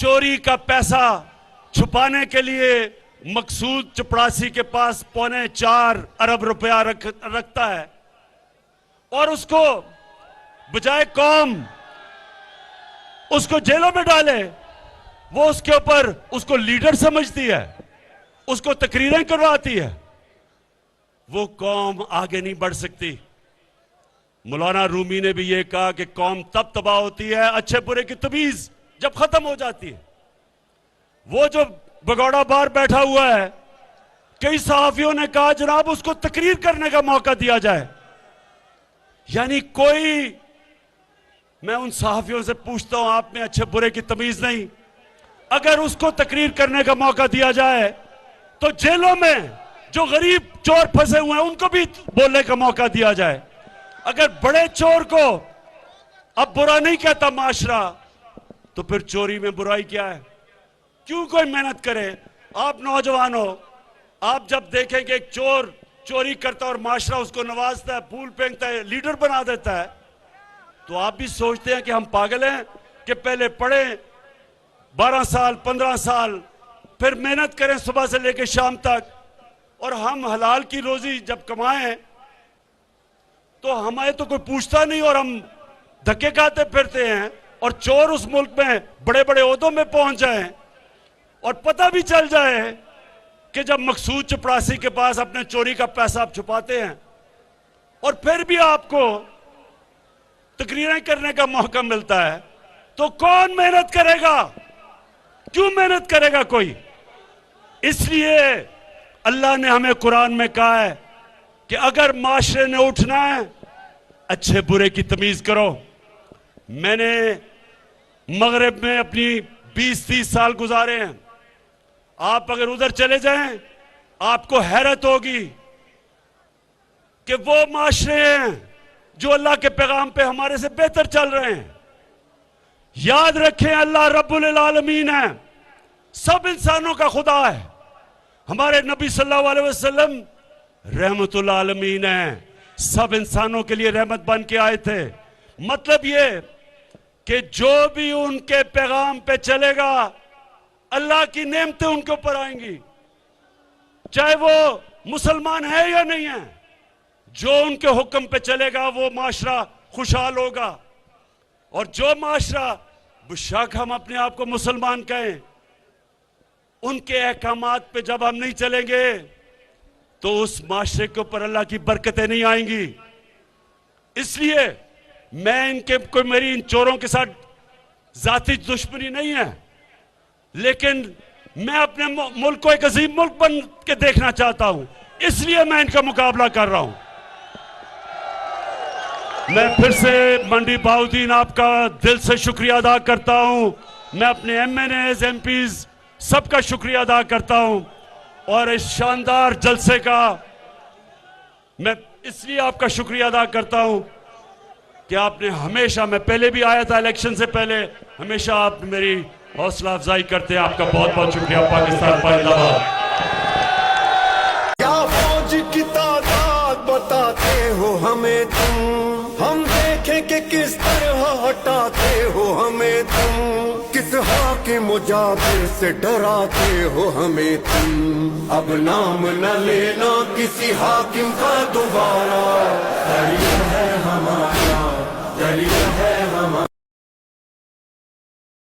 چوری کا پیسہ چھپانے کے لیے مقصود چپڑاسی کے پاس 4.25 ارب روپیہ رکھتا ہے، اور اس کو بجائے قوم اس کو جیلوں میں ڈالے، وہ اس کے اوپر اس کو لیڈر سمجھتی ہے، اس کو تقریریں کرواتی ہے، وہ قوم آگے نہیں بڑھ سکتی۔ مولانا رومی نے بھی یہ کہا کہ قوم تب تباہ ہوتی ہے اچھے برے کی تمیز جب ختم ہو جاتی ہے۔ وہ جو بگوڑا بار بیٹھا ہوا ہے، کئی صحافیوں نے کہا جناب اس کو تقریر کرنے کا موقع دیا جائے، یعنی کوئی، میں ان صحافیوں سے پوچھتا ہوں آپ میں اچھے برے کی تمیز نہیں؟ اگر اس کو تقریر کرنے کا موقع دیا جائے تو جیلوں میں جو غریب چور پھنسے ہوئے ہیں ان کو بھی بولنے کا موقع دیا جائے۔ اگر بڑے چور کو اب برا نہیں کہتا معاشرہ تو پھر چوری میں برائی کیا ہے؟ کیوں کوئی محنت کرے؟ آپ نوجوان ہو، آپ جب دیکھیں کہ ایک چور چوری کرتا ہے اور معاشرہ اس کو نوازتا ہے، پھول پھینکتا ہے، لیڈر بنا دیتا ہے، تو آپ بھی سوچتے ہیں کہ ہم پاگل ہیں کہ پہلے پڑھیں 12 سال 15 سال، پھر محنت کریں صبح سے لے کے شام تک، اور ہم حلال کی روزی جب کمائیں تو ہمیں تو کوئی پوچھتا نہیں اور ہم دھکے کھاتے پھرتے ہیں، اور چور اس ملک میں بڑے بڑے عہدوں میں پہنچ جائیں، اور پتہ بھی چل جائے کہ جب مقصود چپڑاسی کے پاس اپنے چوری کا پیسہ آپ چھپاتے ہیں اور پھر بھی آپ کو تقریریں کرنے کا موقع ملتا ہے، تو کون محنت کرے گا؟ کیوں محنت کرے گا کوئی؟ اس لیے اللہ نے ہمیں قرآن میں کہا ہے کہ اگر معاشرے نے اٹھنا ہے اچھے برے کی تمیز کرو۔ میں نے مغرب میں اپنی 20-30 سال گزارے ہیں، آپ اگر ادھر چلے جائیں آپ کو حیرت ہوگی کہ وہ معاشرے ہیں جو اللہ کے پیغام پہ ہمارے سے بہتر چل رہے ہیں۔ یاد رکھیں اللہ رب العالمین ہے، سب انسانوں کا خدا ہے۔ ہمارے نبی صلی اللہ علیہ وسلم رحمت العالمین ہیں، سب انسانوں کے لیے رحمت بن کے آئے تھے۔ مطلب یہ کہ جو بھی ان کے پیغام پہ چلے گا اللہ کی نعمتیں ان کے اوپر آئیں گی، چاہے وہ مسلمان ہے یا نہیں ہے۔ جو ان کے حکم پہ چلے گا وہ معاشرہ خوشحال ہوگا، اور جو معاشرہ بشک ہم اپنے آپ کو مسلمان کہیں، ان کے احکامات پہ جب ہم نہیں چلیں گے تو اس معاشرے کے اوپر اللہ کی برکتیں نہیں آئیں گی۔ اس لیے میری ان چوروں کے ساتھ ذاتی دشمنی نہیں ہے، لیکن میں اپنے ملک کو ایک عظیم ملک بن کے دیکھنا چاہتا ہوں، اس لیے میں ان کا مقابلہ کر رہا ہوں۔ میں پھر سے منڈی بہاؤدین آپ کا دل سے شکریہ ادا کرتا ہوں، میں اپنے M N As M Ps سب کا شکریہ ادا کرتا ہوں، اور اس شاندار جلسے کا میں اس لیے آپ کا شکریہ ادا کرتا ہوں کہ آپ نے ہمیشہ، میں پہلے بھی آیا تھا الیکشن سے پہلے، ہمیشہ آپ میری حوصلہ افزائی کرتے ہیں۔ آپ کا بہت بہت شکریہ۔ پاکستان زندہ باد۔ کیا فوج کی تعداد بتاتے ہو ہمیں تم، ہم دیکھیں کہ کس طرح ہٹاتے ہو ہمیں تم، کس حاکم و جابر سے ڈراتے ہو ہمیں تم، اب نام نہ لینا کسی حاکم کا دوبارہ، دلیل ہے ہمارا، دلیل ہے ہمارا۔